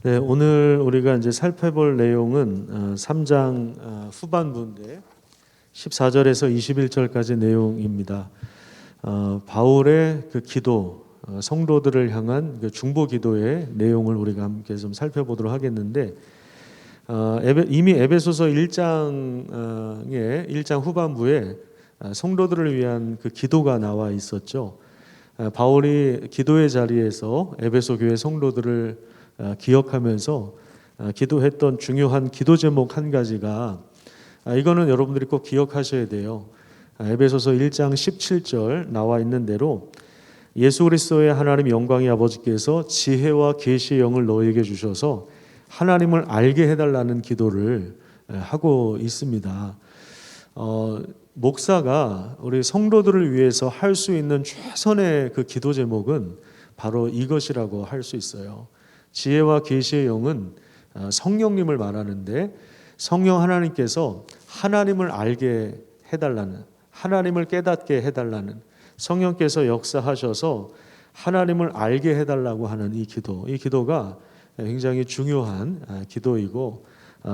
네, 오늘 우리가 이제 살펴볼 내용은 3장 후반부인데 14절에서 21절까지 내용입니다. 바울의 그 기도, 성도들을 향한 그 중보 기도의 내용을 우리가 함께 좀 살펴보도록 하겠는데, 이미 에베소서 1장의 1장 후반부에 성도들을 위한 그 기도가 나와 있었죠. 바울이 기도의 자리에서 에베소 교회 성도들을 기억하면서 기도했던 중요한 기도 제목 한 가지가, 이거는 여러분들이 꼭 기억하셔야 돼요. 에베소서 1장 17절 나와 있는 대로 예수 그리스도의 하나님 영광의 아버지께서 지혜와 계시의 영을 너희에게 주셔서 하나님을 알게 해달라는 기도를 하고 있습니다. 목사가 우리 성도들을 위해서 할 수 있는 최선의 그 기도 제목은 바로 이것이라고 할 수 있어요. 지혜와 계시의 영은 성령님을 말하는데, 성령 하나님께서 하나님을 알게 해달라는, 하나님을 깨닫게 해달라는, 성령께서 역사하셔서 하나님을 알게 해달라고 하는 이 기도가 굉장히 중요한 기도이고,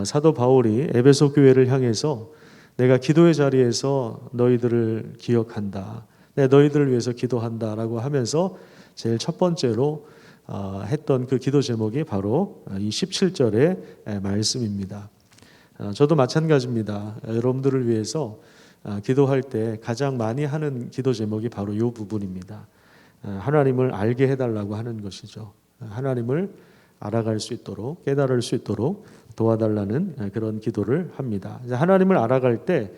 사도 바울이 에베소 교회를 향해서 내가 기도의 자리에서 너희들을 기억한다, 너희들을 위해서 기도한다라고 하면서 제일 첫 번째로 했던 그 기도 제목이 바로 이 17절의 말씀입니다. 저도 마찬가지입니다. 여러분들을 위해서 기도할 때 가장 많이 하는 기도 제목이 바로 이 부분입니다. 하나님을 알게 해달라고 하는 것이죠. 하나님을 알아갈 수 있도록, 깨달을 수 있도록 도와달라는 그런 기도를 합니다. 하나님을 알아갈 때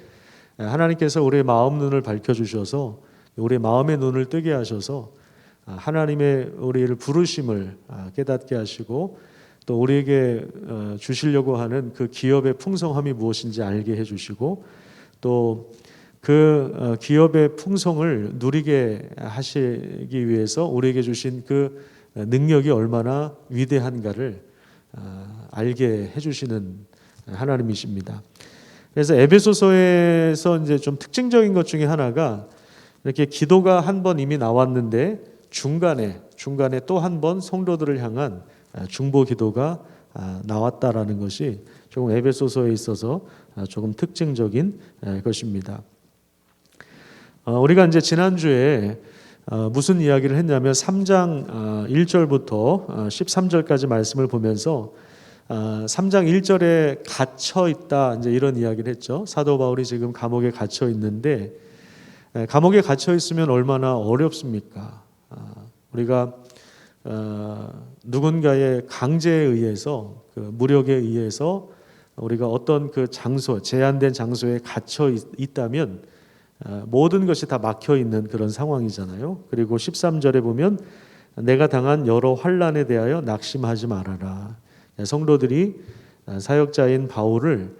하나님께서 우리의 마음 눈을 밝혀주셔서 우리의 마음의 눈을 뜨게 하셔서 하나님의 우리를 부르심을 깨닫게 하시고, 또 우리에게 주시려고 하는 그 기업의 풍성함이 무엇인지 알게 해주시고, 또 그 기업의 풍성을 누리게 하시기 위해서 우리에게 주신 그 능력이 얼마나 위대한가를 알게 해주시는 하나님이십니다. 그래서 에베소서에서 이제 좀 특징적인 것 중에 하나가, 이렇게 기도가 한 번 이미 나왔는데 중간에 또 한 번 성도들을 향한 중보 기도가 나왔다라는 것이 조금 에베소서에 있어서 조금 특징적인 것입니다. 우리가 이제 지난주에 무슨 이야기를 했냐면 3장 1절부터 13절까지 말씀을 보면서 3장 1절에 갇혀 있다, 이제 이런 이야기를 했죠. 사도 바울이 지금 감옥에 갇혀 있는데, 감옥에 갇혀 있으면 얼마나 어렵습니까? 우리가 누군가의 강제에 의해서, 그 무력에 의해서 우리가 어떤 그 장소, 제한된 장소에 갇혀 있다면 모든 것이 다 막혀 있는 그런 상황이잖아요. 그리고 13절에 보면 내가 당한 여러 환난에 대하여 낙심하지 말아라. 성도들이 사역자인 바울을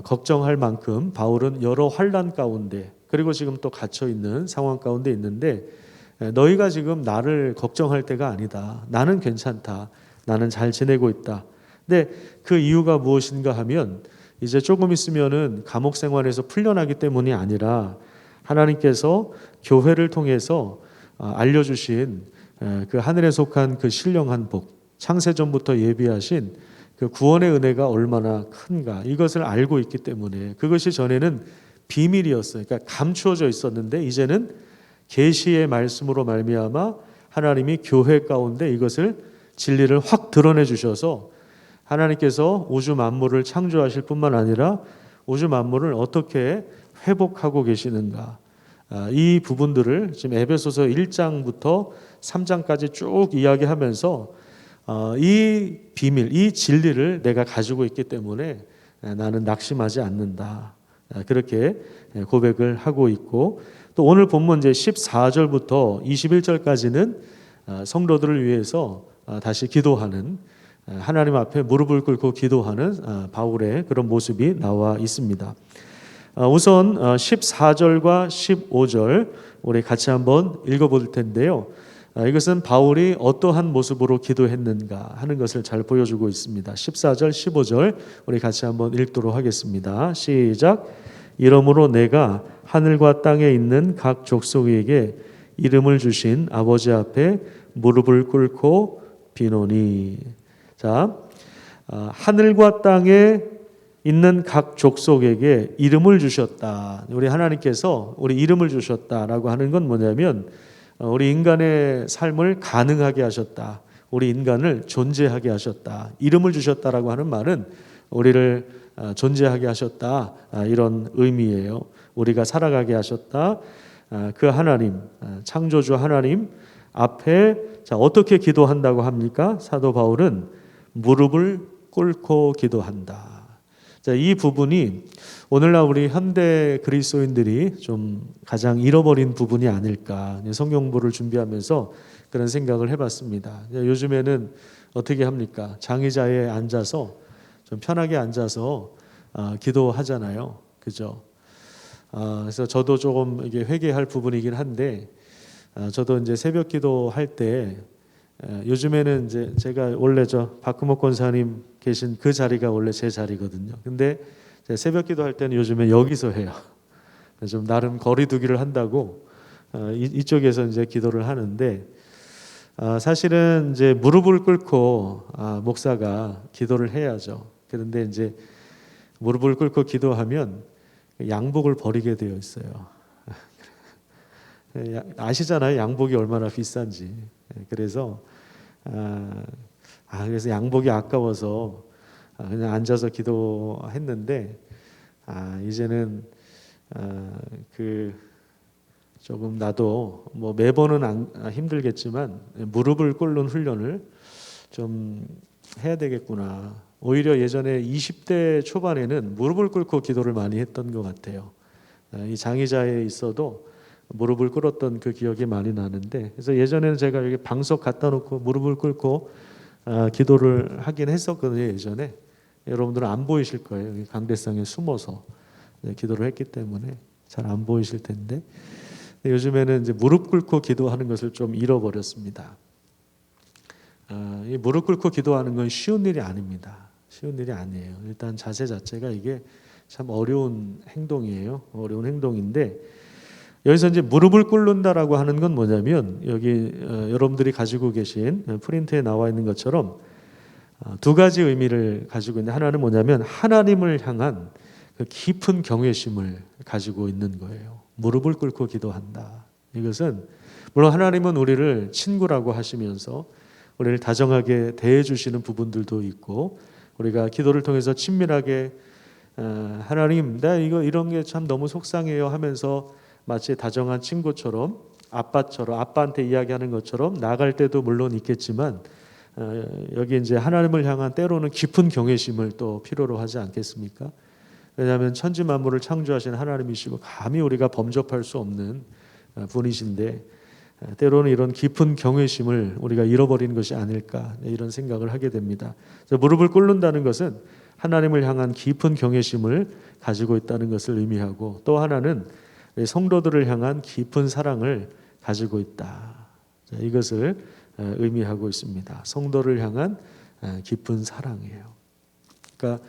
걱정할 만큼 바울은 여러 환난 가운데, 그리고 지금 또 갇혀 있는 상황 가운데 있는데, 너희가 지금 나를 걱정할 때가 아니다. 나는 괜찮다. 나는 잘 지내고 있다. 근데 그 이유가 무엇인가 하면, 이제 조금 있으면은 감옥 생활에서 풀려나기 때문이 아니라 하나님께서 교회를 통해서 알려주신 그 하늘에 속한 그 신령한 복, 창세전부터 예비하신 그 구원의 은혜가 얼마나 큰가, 이것을 알고 있기 때문에, 그것이 전에는 비밀이었어요. 그러니까 감추어져 있었는데 이제는 계시의 말씀으로 말미암아 하나님이 교회 가운데 이것을, 진리를 확 드러내 주셔서 하나님께서 우주 만물을 창조하실 뿐만 아니라 우주 만물을 어떻게 회복하고 계시는가, 이 부분들을 지금 에베소서 1장부터 3장까지 쭉 이야기하면서 이 비밀, 이 진리를 내가 가지고 있기 때문에 나는 낙심하지 않는다, 그렇게 고백을 하고 있고, 또 오늘 본문 이제 14절부터 21절까지는 성도들을 위해서 다시 기도하는, 하나님 앞에 무릎을 꿇고 기도하는 바울의 그런 모습이 나와 있습니다. 우선 14절과 15절 우리 같이 한번 읽어볼 텐데요. 이것은 바울이 어떠한 모습으로 기도했는가 하는 것을 잘 보여주고 있습니다. 14절, 15절 우리 같이 한번 읽도록 하겠습니다. 시작. 이러므로 내가 하늘과 땅에 있는 각 족속에게 이름을 주신 아버지 앞에 무릎을 꿇고 비노니. 자, 하늘과 땅에 있는 각 족속에게 이름을 주셨다. 우리 하나님께서 우리 이름을 주셨다라고 하는 건 뭐냐면 우리 인간의 삶을 가능하게 하셨다. 우리 인간을 존재하게 하셨다. 이름을 주셨다라고 하는 말은 우리를 존재하게 하셨다. 이런 의미예요. 우리가 살아가게 하셨다. 그 하나님, 창조주 하나님 앞에 어떻게 기도한다고 합니까? 사도 바울은 무릎을 꿇고 기도한다. 이 부분이 오늘날 우리 현대 그리스도인들이 좀 가장 잃어버린 부분이 아닐까. 성경부를 준비하면서 그런 생각을 해봤습니다. 요즘에는 어떻게 합니까? 장의자에 앉아서 좀 편하게 앉아서 기도하잖아요. 그죠? 그래서 저도 조금 이게 회개할 부분이긴 한데, 저도 이제 새벽 기도할 때 요즘에는 이제 제가 원래 박금옥 권사님 계신 그 자리가 원래 제 자리거든요. 근데 새벽 기도할 때는 요즘에 여기서 해요. 좀 나름 거리두기를 한다고 이쪽에서 이제 기도를 하는데, 사실은 이제 무릎을 꿇고 목사가 기도를 해야죠. 그런데 이제 무릎을 꿇고 기도하면 양복을 버리게 되어 있어요. 아시잖아요, 양복이 얼마나 비싼지. 그래서 그래서 양복이 아까워서 그냥 앉아서 기도했는데, 이제는 그 조금 나도 뭐 매번은 힘들겠지만 무릎을 꿇는 훈련을 좀 해야 되겠구나. 오히려 예전에 20대 초반에는 무릎을 꿇고 기도를 많이 했던 것 같아요. 이 장의자에 있어도 무릎을 꿇었던 그 기억이 많이 나는데, 그래서 예전에는 제가 여기 방석 갖다 놓고 무릎을 꿇고 기도를 하긴 했었거든요. 예전에 여러분들은 안 보이실 거예요. 여기 강대상에 숨어서 기도를 했기 때문에 잘 안 보이실 텐데, 요즘에는 이제 무릎 꿇고 기도하는 것을 좀 잃어버렸습니다. 이 무릎 꿇고 기도하는 건 쉬운 일이 아닙니다. 쉬운 일이 아니에요. 일단 자세 자체가 이게 참 어려운 행동이에요. 어려운 행동인데, 여기서 이제 무릎을 꿇는다라고 하는 건 뭐냐면, 여기 여러분들이 가지고 계신 프린트에 나와 있는 것처럼 두 가지 의미를 가지고 있는데, 하나는 뭐냐면 하나님을 향한 그 깊은 경외심을 가지고 있는 거예요. 무릎을 꿇고 기도한다. 이것은 물론 하나님은 우리를 친구라고 하시면서 우리를 다정하게 대해 주시는 부분들도 있고, 우리가 기도를 통해서 친밀하게 하나님, 나 이런 게 참 너무 속상해요 하면서 마치 다정한 친구처럼, 아빠한테 이야기하는 것처럼 나갈 때도 물론 있겠지만, 여기 이제 하나님을 향한 때로는 깊은 경외심을 또 필요로 하지 않겠습니까? 왜냐하면 천지 만물을 창조하신 하나님이시고 감히 우리가 범접할 수 없는 분이신데, 때로는 이런 깊은 경외심을 우리가 잃어버리는 것이 아닐까, 이런 생각을 하게 됩니다. 무릎을 꿇는다는 것은 하나님을 향한 깊은 경외심을 가지고 있다는 것을 의미하고, 또 하나는 성도들을 향한 깊은 사랑을 가지고 있다. 이것을 의미하고 있습니다. 성도를 향한 깊은 사랑이에요. 그러니까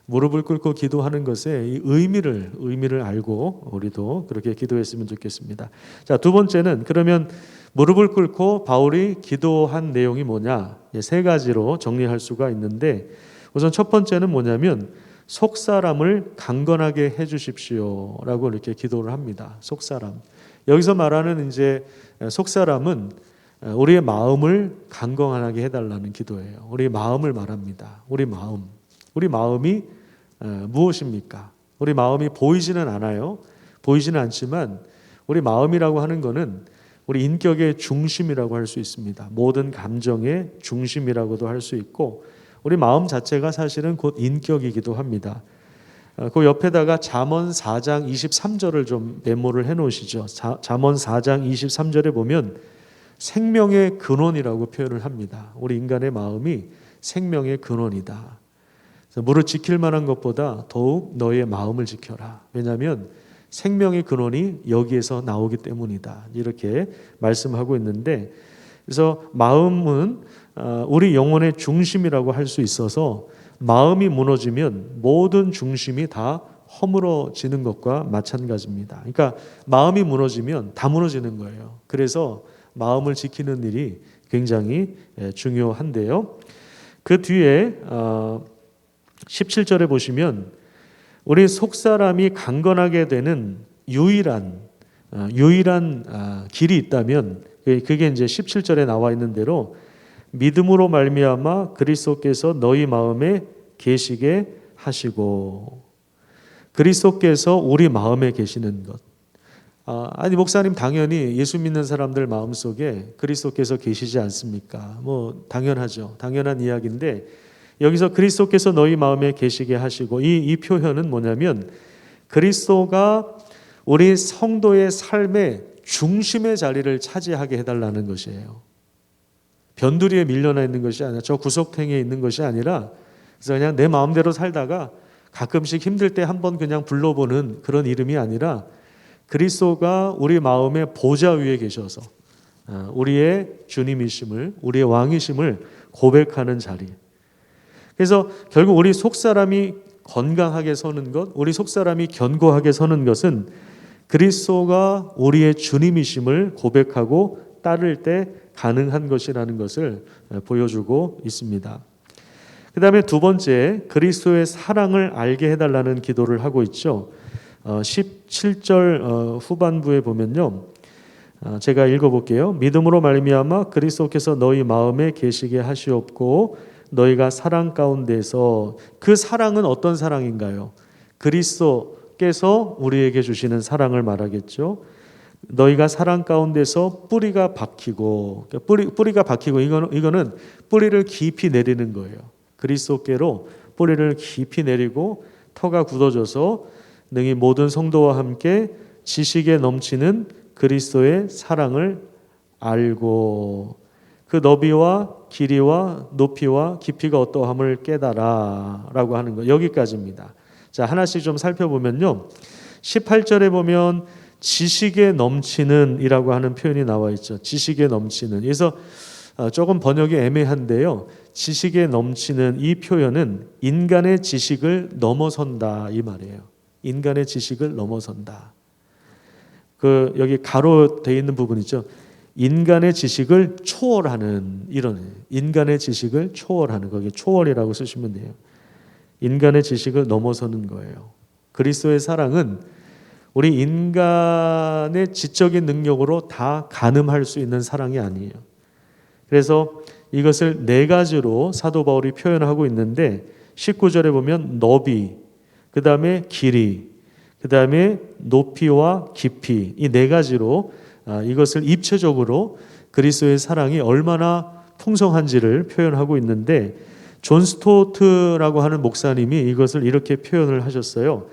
무릎을 꿇고 기도하는 것의 이 의미를 알고 우리도 그렇게 기도했으면 좋겠습니다. 자, 두 번째는 그러면 무릎을 꿇고 바울이 기도한 내용이 뭐냐? 세 가지로 정리할 수가 있는데, 우선 첫 번째는 뭐냐면 속사람을 강건하게 해 주십시오라고 이렇게 기도를 합니다. 속사람. 여기서 말하는 이제 속사람은 우리의 마음을 강건하게 해달라는 기도예요. 우리 마음을 말합니다. 우리 마음이 무엇입니까? 우리 마음이 보이지는 않아요. 보이지는 않지만 우리 마음이라고 하는 것은 우리 인격의 중심이라고 할 수 있습니다. 모든 감정의 중심이라고도 할 수 있고, 우리 마음 자체가 사실은 곧 인격이기도 합니다. 그 옆에다가 잠언 4장 23절을 좀 메모를 해놓으시죠. 잠언 4장 23절에 보면 생명의 근원이라고 표현을 합니다. 우리 인간의 마음이 생명의 근원이다. 무릇 지킬 만한 것보다 더욱 너의 마음을 지켜라. 왜냐하면 생명의 근원이 여기에서 나오기 때문이다. 이렇게 말씀하고 있는데, 그래서 마음은 우리 영혼의 중심이라고 할 수 있어서 마음이 무너지면 모든 중심이 다 허물어지는 것과 마찬가지입니다. 그러니까 마음이 무너지면 다 무너지는 거예요. 그래서 마음을 지키는 일이 굉장히 중요한데요. 그 뒤에 17절에 보시면 우리 속사람이 강건하게 되는 유일한 길이 있다면 그게 이제 17절에 나와 있는 대로 믿음으로 말미암아 그리스도께서 너희 마음에 계시게 하시고, 그리스도께서 우리 마음에 계시는 것. 아니 목사님, 당연히 예수 믿는 사람들 마음속에 그리스도께서 계시지 않습니까? 뭐 당연하죠. 당연한 이야기인데 여기서 그리스도께서 너희 마음에 계시게 하시고, 이 표현은 뭐냐면 그리스도가 우리 성도의 삶의 중심의 자리를 차지하게 해달라는 것이에요. 변두리에 밀려나 있는 것이 아니라, 저 구석탱이에 있는 것이 아니라, 그래서 그냥 내 마음대로 살다가 가끔씩 힘들 때 한번 그냥 불러보는 그런 이름이 아니라, 그리스도가 우리 마음의 보좌 위에 계셔서 우리의 주님이심을, 우리의 왕이심을 고백하는 자리. 그래서 결국 우리 속사람이 건강하게 서는 것, 우리 속사람이 견고하게 서는 것은 그리스도가 우리의 주님이심을 고백하고 따를 때 가능한 것이라는 것을 보여주고 있습니다. 그 다음에 두 번째, 그리스도의 사랑을 알게 해달라는 기도를 하고 있죠. 17절 후반부에 보면요, 제가 읽어볼게요. 믿음으로 말미암아 그리스도께서 너희 마음에 계시게 하시옵고 너희가 사랑 가운데서, 그 사랑은 어떤 사랑인가요? 그리스도께서 우리에게 주시는 사랑을 말하겠죠. 너희가 사랑 가운데서 뿌리가 박히고, 뿌리가 박히고, 이거는 뿌리를 깊이 내리는 거예요. 그리스도께로 뿌리를 깊이 내리고 터가 굳어져서 능히 모든 성도와 함께 지식에 넘치는 그리스도의 사랑을 알고 그 너비와 길이와 높이와 깊이가 어떠함을 깨달아 라고 하는 거, 여기까지입니다. 자, 하나씩 좀 살펴보면요, 18절에 보면 지식에 넘치는 이라고 하는 표현이 나와 있죠. 지식에 넘치는. 그래서 조금 번역이 애매한데요, 지식에 넘치는 이 표현은 인간의 지식을 넘어선다 이 말이에요. 인간의 지식을 넘어선다. 그 여기 가로 돼 있는 부분 있죠. 인간의 지식을 초월하는, 이런, 인간의 지식을 초월하는, 거기 초월이라고 쓰시면 돼요. 인간의 지식을 넘어서는 거예요. 그리스도의 사랑은 우리 인간의 지적인 능력으로 다 가늠할 수 있는 사랑이 아니에요. 그래서 이것을 네 가지로 사도 바울이 표현하고 있는데, 19절에 보면 너비, 그 다음에 길이, 그 다음에 높이와 깊이, 이 네 가지로 이것을 입체적으로 그리스도의 사랑이 얼마나 풍성한지를 표현하고 있는데, 존 스토트라고 하는 목사님이 이것을 이렇게 표현을 하셨어요.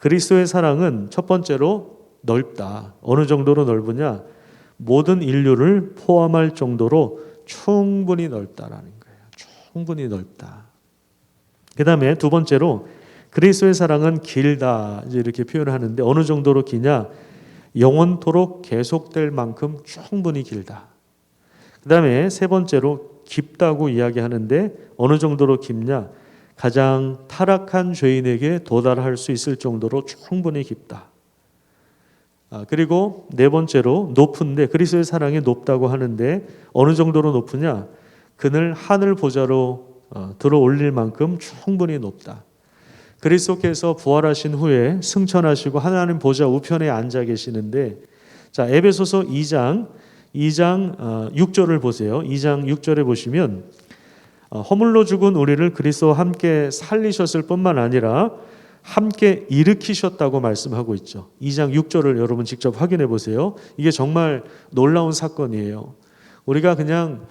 그리스도의 사랑은 첫 번째로 넓다. 어느 정도로 넓으냐? 모든 인류를 포함할 정도로 충분히 넓다라는 거예요. 충분히 넓다. 그 다음에 두 번째로 그리스도의 사랑은 길다, 이제 이렇게 표현을 하는데, 어느 정도로 기냐? 영원토록 계속될 만큼 충분히 길다. 그 다음에 세 번째로 깊다고 이야기하는데, 어느 정도로 깊냐? 가장 타락한 죄인에게 도달할 수 있을 정도로 충분히 깊다. 그리고 네 번째로 높은데, 그리스도의 사랑이 높다고 하는데 어느 정도로 높으냐? 그늘 하늘 보좌로 들어 올릴 만큼 충분히 높다. 그리스도께서 부활하신 후에 승천하시고 하나님 보좌 우편에 앉아 계시는데, 자, 에베소서 2장 6절을 보세요. 2장 6절에 보시면 허물로 죽은 우리를 그리스도와 함께 살리셨을 뿐만 아니라 함께 일으키셨다고 말씀하고 있죠. 2장 6절을 여러분 직접 확인해 보세요. 이게 정말 놀라운 사건이에요. 우리가 그냥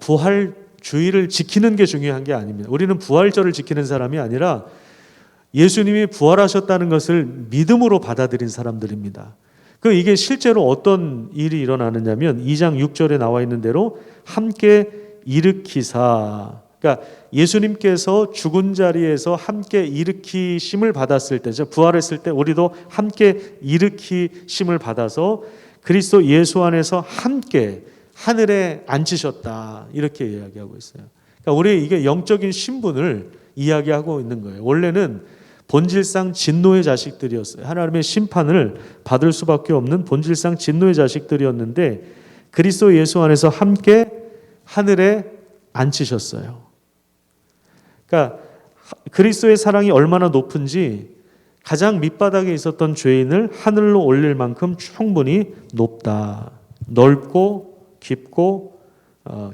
부활주의를 지키는 게 중요한 게 아닙니다. 우리는 부활절을 지키는 사람이 아니라 예수님이 부활하셨다는 것을 믿음으로 받아들인 사람들입니다. 이게 실제로 어떤 일이 일어나느냐면 2장 6절에 나와 있는 대로 함께 일으키사, 그러니까 예수님께서 죽은 자리에서 함께 일으키심을 받았을 때, 부활했을 때 우리도 함께 일으키심을 받아서 그리스도 예수 안에서 함께 하늘에 앉으셨다, 이렇게 이야기하고 있어요. 그러니까 우리 이게 영적인 신분을 이야기하고 있는 거예요. 원래는 본질상 진노의 자식들이었어요. 하나님의 심판을 받을 수밖에 없는 본질상 진노의 자식들이었는데 그리스도 예수 안에서 함께 하늘에 앉히셨어요. 그러니까 그리스도의 사랑이 얼마나 높은지 가장 밑바닥에 있었던 죄인을 하늘로 올릴 만큼 충분히 높다. 넓고 깊고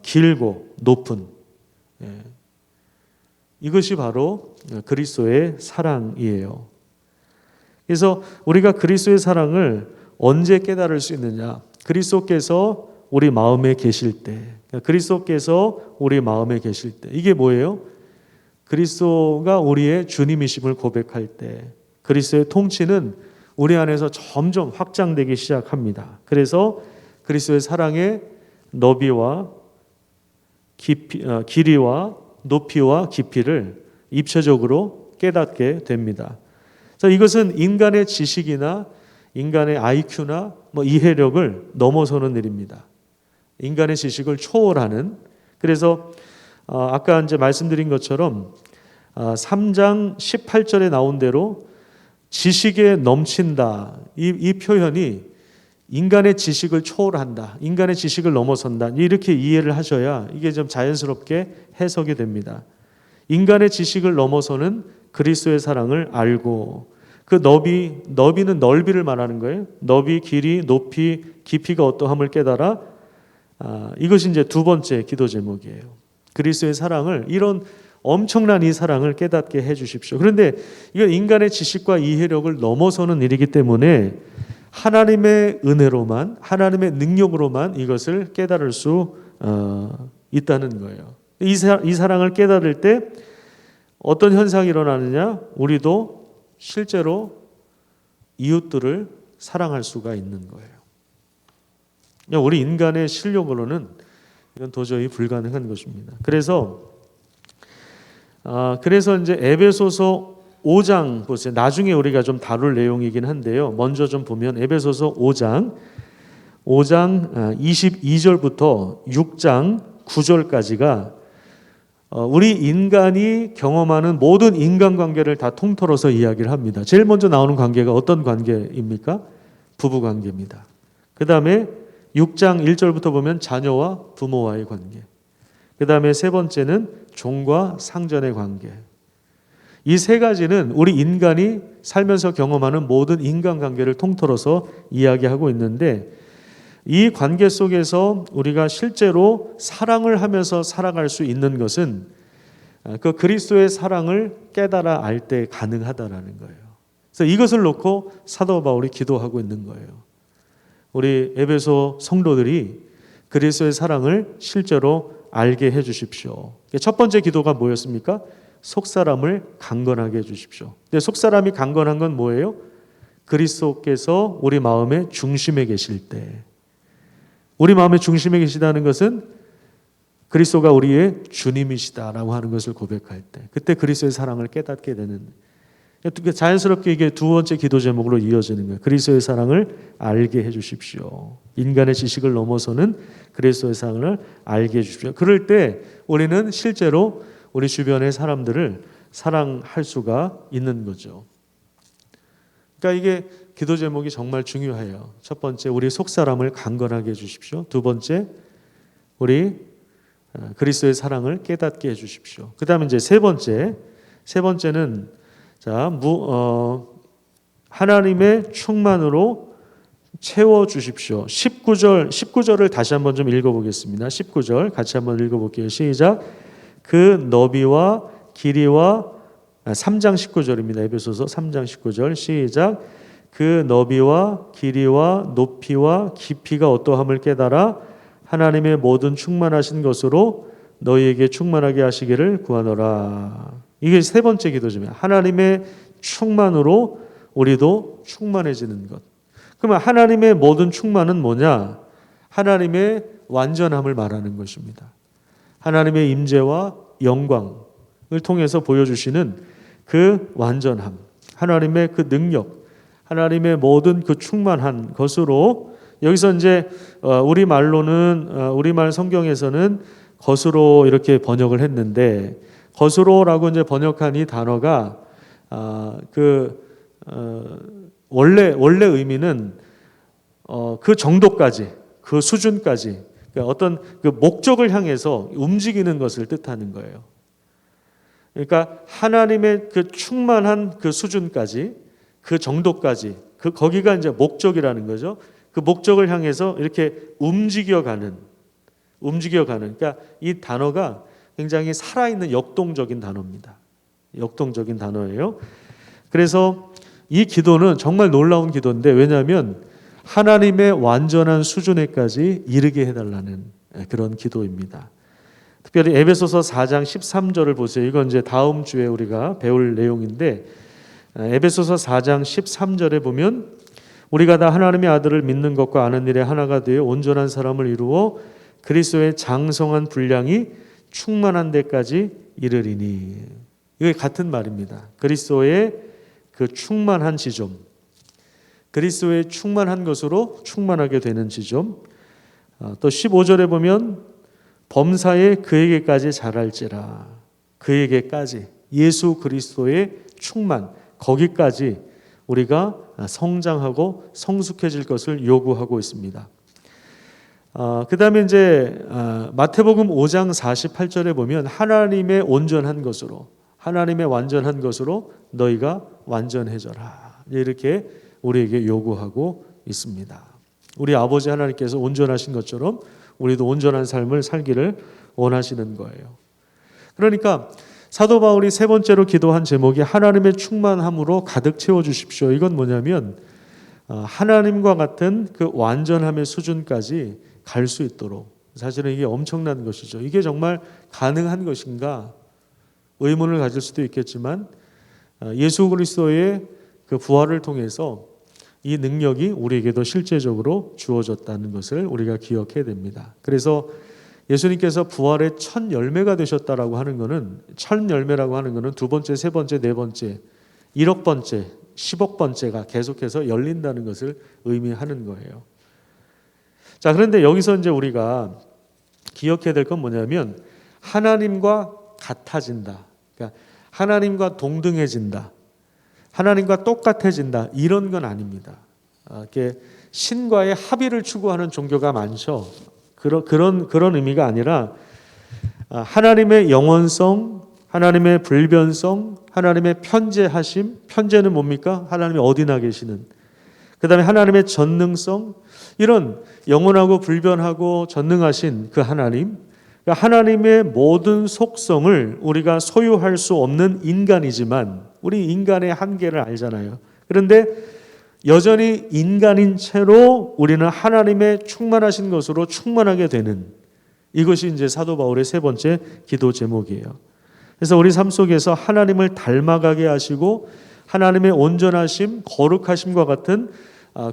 길고 높은, 이것이 바로 그리스도의 사랑이에요. 그래서 우리가 그리스도의 사랑을 언제 깨달을 수 있느냐? 그리스도께서 우리 마음에 계실 때, 그리스도께서 우리 마음에 계실 때. 이게 뭐예요? 그리스도가 우리의 주님이심을 고백할 때, 그리스도의 통치는 우리 안에서 점점 확장되기 시작합니다. 그래서 그리스도의 사랑의 너비와 길이와 높이와 깊이를 입체적으로 깨닫게 됩니다. 그래서 이것은 인간의 지식이나 인간의 IQ나 이해력을 넘어서는 일입니다. 인간의 지식을 초월하는. 그래서 아까 이제 말씀드린 것처럼 3장 18절에 나온 대로 지식에 넘친다. 이 표현이 인간의 지식을 초월한다. 인간의 지식을 넘어선다. 이렇게 이해를 하셔야 이게 좀 자연스럽게 해석이 됩니다. 인간의 지식을 넘어서는 그리스도의 사랑을 알고, 그 너비는 넓이를 말하는 거예요. 너비, 길이, 높이, 깊이가 어떠함을 깨달아. 이것이 이제 두 번째 기도 제목이에요. 그리스도의 사랑을, 이런 엄청난 이 사랑을 깨닫게 해 주십시오. 그런데 이건 인간의 지식과 이해력을 넘어서는 일이기 때문에 하나님의 은혜로만, 하나님의 능력으로만 이것을 깨달을 수 있다는 거예요. 이 사랑을 깨달을 때 어떤 현상이 일어나느냐? 우리도 실제로 이웃들을 사랑할 수가 있는 거예요. 우리 인간의 실력으로는 이건 도저히 불가능한 것입니다. 그래서 이제 에베소서 5장 보세요. 나중에 우리가 좀 다룰 내용이긴 한데요. 먼저 좀 보면 에베소서 5장 22절부터 6장 9절까지가 우리 인간이 경험하는 모든 인간관계를 다 통틀어서 이야기를 합니다. 제일 먼저 나오는 관계가 어떤 관계입니까? 부부관계입니다. 그 다음에 6장 1절부터 보면 자녀와 부모와의 관계. 그 다음에 세 번째는 종과 상전의 관계. 이 세 가지는 우리 인간이 살면서 경험하는 모든 인간관계를 통틀어서 이야기하고 있는데, 이 관계 속에서 우리가 실제로 사랑을 하면서 살아갈 수 있는 것은 그 그리스도의 사랑을 깨달아 알 때 가능하다라는 거예요. 그래서 이것을 놓고 사도 바울이 기도하고 있는 거예요. 우리 에베소 성도들이 그리스도의 사랑을 실제로 알게 해 주십시오. 첫 번째 기도가 뭐였습니까? 속사람을 강건하게 해 주십시오. 근데 속사람이 강건한 건 뭐예요? 그리스도께서 우리 마음의 중심에 계실 때, 우리 마음의 중심에 계시다는 것은 그리스도가 우리의 주님이시다라고 하는 것을 고백할 때, 그때 그리스도의 사랑을 깨닫게 되는, 자연스럽게 이게 두 번째 기도 제목으로 이어지는 거예요. 그리스도의 사랑을 알게 해 주십시오. 인간의 지식을 넘어서는 그리스도의 사랑을 알게 해 주십시오. 그럴 때 우리는 실제로 우리 주변의 사람들을 사랑할 수가 있는 거죠. 그러니까 이게 기도 제목이 정말 중요해요. 첫 번째, 우리 속사람을 강건하게 해주십시오. 두 번째, 우리 그리스도의 사랑을 깨닫게 해주십시오. 그 다음에 이제 세 번째는 하나님의 충만으로 채워주십시오. 19절을 다시 한번 좀 읽어보겠습니다. 19절 같이 한번 읽어볼게요. 시작. 그 너비와 길이와 3장 19절입니다. 에베소서 3장 19절 시작. 그 너비와 길이와 높이와 깊이가 어떠함을 깨달아 하나님의 모든 충만하신 것으로 너희에게 충만하게 하시기를 구하노라. 이게 세 번째 기도입니다. 하나님의 충만으로 우리도 충만해지는 것. 그러면 하나님의 모든 충만은 뭐냐? 하나님의 완전함을 말하는 것입니다. 하나님의 임재와 영광을 통해서 보여주시는 그 완전함, 하나님의 그 능력, 하나님의 모든 그 충만한 것으로, 여기서 이제 우리말 성경에서는 것으로 이렇게 번역을 했는데, 것으로라고 이제 번역한 이 단어가 원래 의미는 그 정도까지, 그 수준까지, 그러니까 어떤 그 목적을 향해서 움직이는 것을 뜻하는 거예요. 그러니까 하나님의 그 충만한 그 수준까지, 그 정도까지, 거기가 이제 목적이라는 거죠. 그 목적을 향해서 이렇게 움직여가는. 그러니까 이 단어가 굉장히 살아있는 역동적인 단어입니다. 역동적인 단어예요. 그래서 이 기도는 정말 놀라운 기도인데, 왜냐하면 하나님의 완전한 수준에까지 이르게 해달라는 그런 기도입니다. 특별히 에베소서 4장 13절을 보세요. 이건 이제 다음 주에 우리가 배울 내용인데, 에베소서 4장 13절에 보면 우리가 다 하나님의 아들을 믿는 것과 아는 일에 하나가 되어 온전한 사람을 이루어 그리스도의 장성한 분량이 충만한 데까지 이르리니. 이게 같은 말입니다. 그리스도의 그 충만한 지점, 그리스도의 충만한 것으로 충만하게 되는 지점. 또 15절에 보면 범사에 그에게까지 자랄지라. 그에게까지, 예수 그리스도의 충만, 거기까지 우리가 성장하고 성숙해질 것을 요구하고 있습니다. 그 다음에 이제 마태복음 5장 48절에 보면 하나님의 온전한 것으로, 하나님의 완전한 것으로 너희가 완전해져라, 이렇게 우리에게 요구하고 있습니다. 우리 아버지 하나님께서 온전하신 것처럼 우리도 온전한 삶을 살기를 원하시는 거예요. 그러니까 사도 바울이 세 번째로 기도한 제목이 하나님의 충만함으로 가득 채워주십시오. 이건 뭐냐면 하나님과 같은 그 완전함의 수준까지 갈 수 있도록. 사실은 이게 엄청난 것이죠. 이게 정말 가능한 것인가 의문을 가질 수도 있겠지만, 예수 그리스도의 그 부활을 통해서 이 능력이 우리에게도 실제적으로 주어졌다는 것을 우리가 기억해야 됩니다. 그래서 예수님께서 부활의 첫 열매가 되셨다라고 하는 것은, 첫 열매라고 하는 것은 두 번째, 세 번째, 네 번째, 1억 번째, 10억 번째가 계속해서 열린다는 것을 의미하는 거예요. 자, 그런데 여기서 이제 우리가 기억해야 될 건 뭐냐면 하나님과 같아진다. 그러니까 하나님과 동등해진다. 하나님과 똑같아진다. 이런 건 아닙니다. 이렇게 신과의 합의를 추구하는 종교가 많죠. 그런 의미가 아니라 하나님의 영원성, 하나님의 불변성, 하나님의 편재하심. 편재는 뭡니까? 하나님이 어디나 계시는. 그 다음에 하나님의 전능성, 이런 영원하고 불변하고 전능하신 그 하나님, 그러니까 하나님의 모든 속성을 우리가 소유할 수 없는 인간이지만, 우리 인간의 한계를 알잖아요. 그런데 여전히 인간인 채로 우리는 하나님의 충만하신 것으로 충만하게 되는, 이것이 이제 사도 바울의 세 번째 기도 제목이에요. 그래서 우리 삶 속에서 하나님을 닮아가게 하시고 하나님의 온전하심, 거룩하심과 같은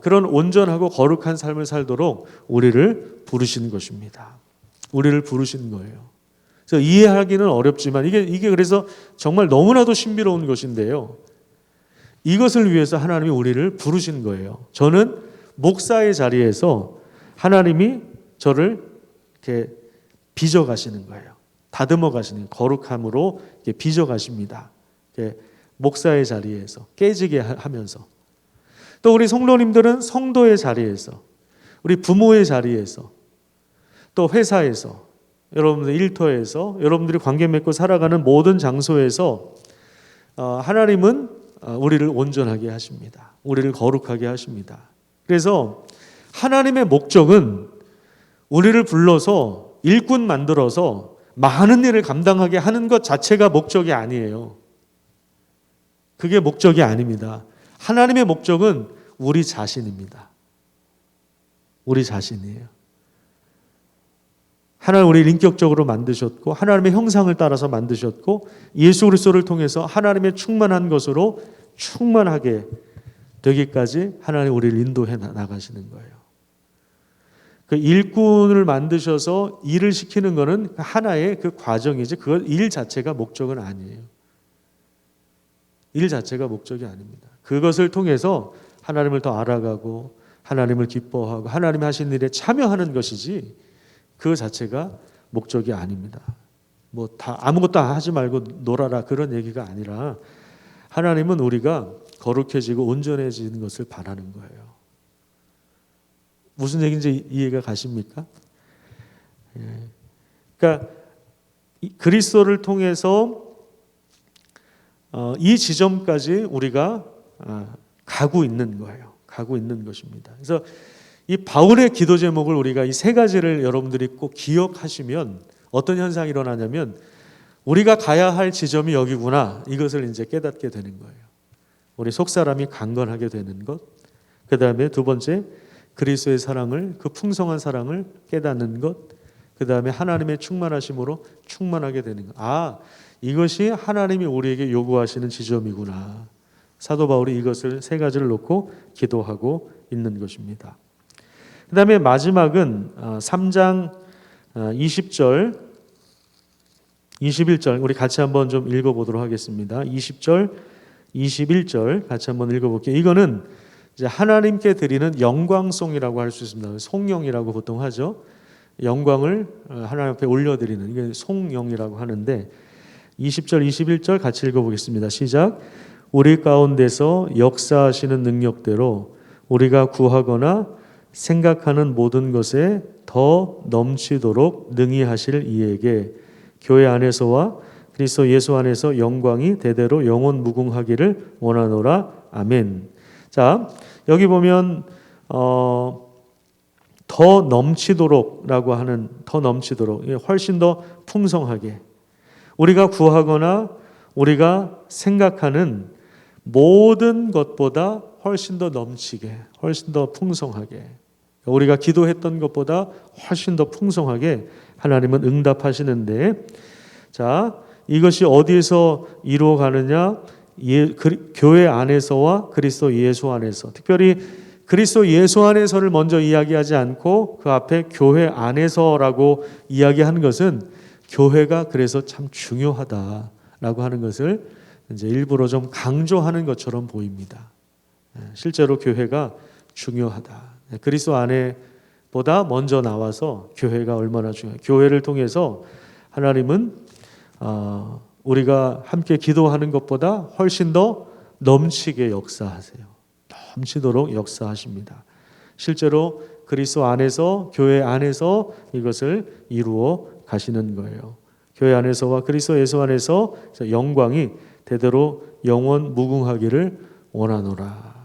그런 온전하고 거룩한 삶을 살도록 우리를 부르시는 것입니다. 우리를 부르시는 거예요. 그래서 이해하기는 어렵지만 이게 그래서 정말 너무나도 신비로운 것인데요. 이것을 위해서 하나님이 우리를 부르신 거예요. 저는 목사의 자리에서 하나님이 저를 이렇게 빚어 가시는 거예요. 다듬어 가시는, 거룩함으로 이렇게 빚어 가십니다. 목사의 자리에서 깨지게 하면서. 또 우리 성도님들은 성도의 자리에서, 우리 부모의 자리에서, 또 회사에서, 여러분들 일터에서, 여러분들이 관계 맺고 살아가는 모든 장소에서 하나님은 우리를 온전하게 하십니다. 우리를 거룩하게 하십니다. 그래서 하나님의 목적은 우리를 불러서 일꾼 만들어서 많은 일을 감당하게 하는 것 자체가 목적이 아니에요. 그게 목적이 아닙니다. 하나님의 목적은 우리 자신입니다. 우리 자신이에요. 하나님 우리를 인격적으로 만드셨고 하나님의 형상을 따라서 만드셨고 예수 그리스도를 통해서 하나님의 충만한 것으로 충만하게 되기까지 하나님 우리를 인도해 나가시는 거예요. 그 일꾼을 만드셔서 일을 시키는 것은 하나의 그 과정이지 그걸 일 자체가 목적은 아니에요. 일 자체가 목적이 아닙니다. 그것을 통해서 하나님을 더 알아가고 하나님을 기뻐하고 하나님이 하신 일에 참여하는 것이지 그 자체가 목적이 아닙니다. 뭐 다 아무것도 하지 말고 놀아라 그런 얘기가 아니라 하나님은 우리가 거룩해지고 온전해지는 것을 바라는 거예요. 무슨 얘기인지 이해가 가십니까? 그러니까 그리스도를 통해서 이 지점까지 우리가 가고 있는 거예요. 가고 있는 것입니다. 그래서 이 바울의 기도 제목을 우리가 이 세 가지를 여러분들이 꼭 기억하시면 어떤 현상이 일어나냐면 우리가 가야 할 지점이 여기구나, 이것을 이제 깨닫게 되는 거예요. 우리 속사람이 강건하게 되는 것, 그 다음에 두 번째 그리스도의 사랑을, 그 풍성한 사랑을 깨닫는 것, 그 다음에 하나님의 충만하심으로 충만하게 되는 것. 이것이 하나님이 우리에게 요구하시는 지점이구나. 사도 바울이 이것을 세 가지를 놓고 기도하고 있는 것입니다. 그 다음에 마지막은 3장 20절 21절 우리 같이 한번 좀 읽어보도록 하겠습니다. 20절 21절 같이 한번 읽어볼게요. 이거는 이제 하나님께 드리는 영광송이라고 할 수 있습니다. 송영이라고 보통 하죠. 영광을 하나님 앞에 올려드리는, 이게 송영이라고 하는데 20절 21절 같이 읽어보겠습니다. 시작. 우리 가운데서 역사하시는 능력대로 우리가 구하거나 생각하는 모든 것에 더 넘치도록 능히 하실 이에게 교회 안에서와 그리스도 예수 안에서 영광이 대대로 영원 무궁하기를 원하노라. 아멘. 자, 여기 보면 더 넘치도록라고 하는, 더 넘치도록, 훨씬 더 풍성하게, 우리가 구하거나 우리가 생각하는 모든 것보다 훨씬 더 넘치게, 훨씬 더 풍성하게, 우리가 기도했던 것보다 훨씬 더 풍성하게 하나님은 응답하시는데, 자, 이것이 어디에서 이루어가느냐? 교회 안에서와 그리스도 예수 안에서. 특별히 그리스도 예수 안에서를 먼저 이야기하지 않고 그 앞에 교회 안에서라고 이야기하는 것은 교회가 그래서 참 중요하다라고 하는 것을 이제 일부러 좀 강조하는 것처럼 보입니다. 실제로 교회가 중요하다. 그리스도 안에보다 먼저 나와서 교회가 얼마나 중요해요. 교회를 통해서 하나님은 우리가 함께 기도하는 것보다 훨씬 더 넘치게 역사하세요. 넘치도록 역사하십니다. 실제로 그리스도 안에서, 교회 안에서 이것을 이루어 가시는 거예요. 교회 안에서와 그리스도 예수 안에서 영광이 대대로 영원 무궁하기를 원하노라.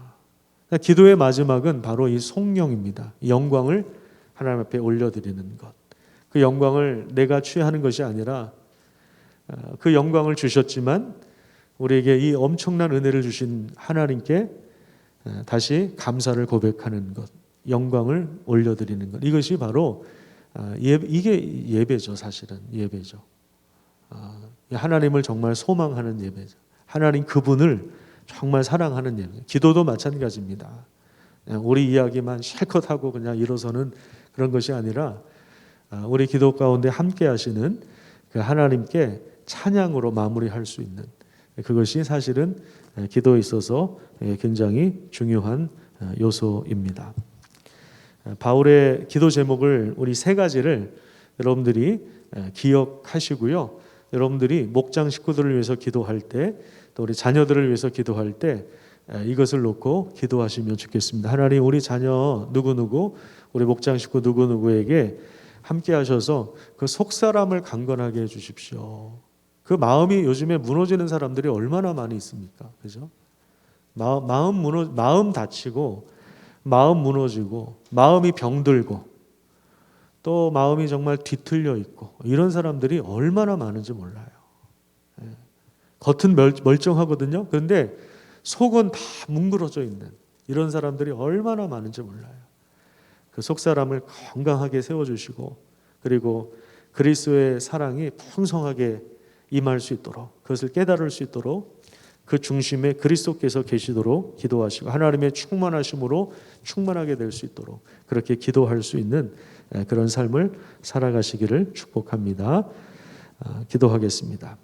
기도의 마지막은 바로 이 송영입니다. 영광을 하나님 앞에 올려드리는 것. 그 영광을 내가 취하는 것이 아니라 그 영광을 주셨지만 우리에게 이 엄청난 은혜를 주신 하나님께 다시 감사를 고백하는 것, 영광을 올려드리는 것. 이것이 바로 이게 예배죠. 사실은 예배죠. 하나님을 정말 소망하는 예배죠. 하나님 그분을 정말 사랑하는 예배. 기도도 마찬가지입니다. 우리 이야기만 실컷 하고 그냥 일어서는 그런 것이 아니라 우리 기도 가운데 함께 하시는 그 하나님께 찬양으로 마무리할 수 있는, 그것이 사실은 기도에 있어서 굉장히 중요한 요소입니다. 바울의 기도 제목을, 우리 세 가지를 여러분들이 기억하시고요. 여러분들이 목장 식구들을 위해서 기도할 때, 또 우리 자녀들을 위해서 기도할 때 이것을 놓고 기도하시면 좋겠습니다. 하나님, 우리 자녀 누구누구, 우리 목장 식구 누구누구에게 함께 하셔서 그 속사람을 강건하게 해주십시오. 그 마음이 요즘에 무너지는 사람들이 얼마나 많이 있습니까? 그죠? 마음 다치고, 마음 무너지고, 마음이 병들고, 또 마음이 정말 뒤틀려 있고, 이런 사람들이 얼마나 많은지 몰라요. 겉은 멀쩡하거든요. 그런데 속은 다 뭉그러져 있는 이런 사람들이 얼마나 많은지 몰라요. 그 속사람을 건강하게 세워주시고, 그리고 그리스도의 사랑이 풍성하게 임할 수 있도록, 그것을 깨달을 수 있도록 그 중심에 그리스도께서 계시도록 기도하시고, 하나님의 충만하심으로 충만하게 될 수 있도록 그렇게 기도할 수 있는 그런 삶을 살아가시기를 축복합니다. 기도하겠습니다.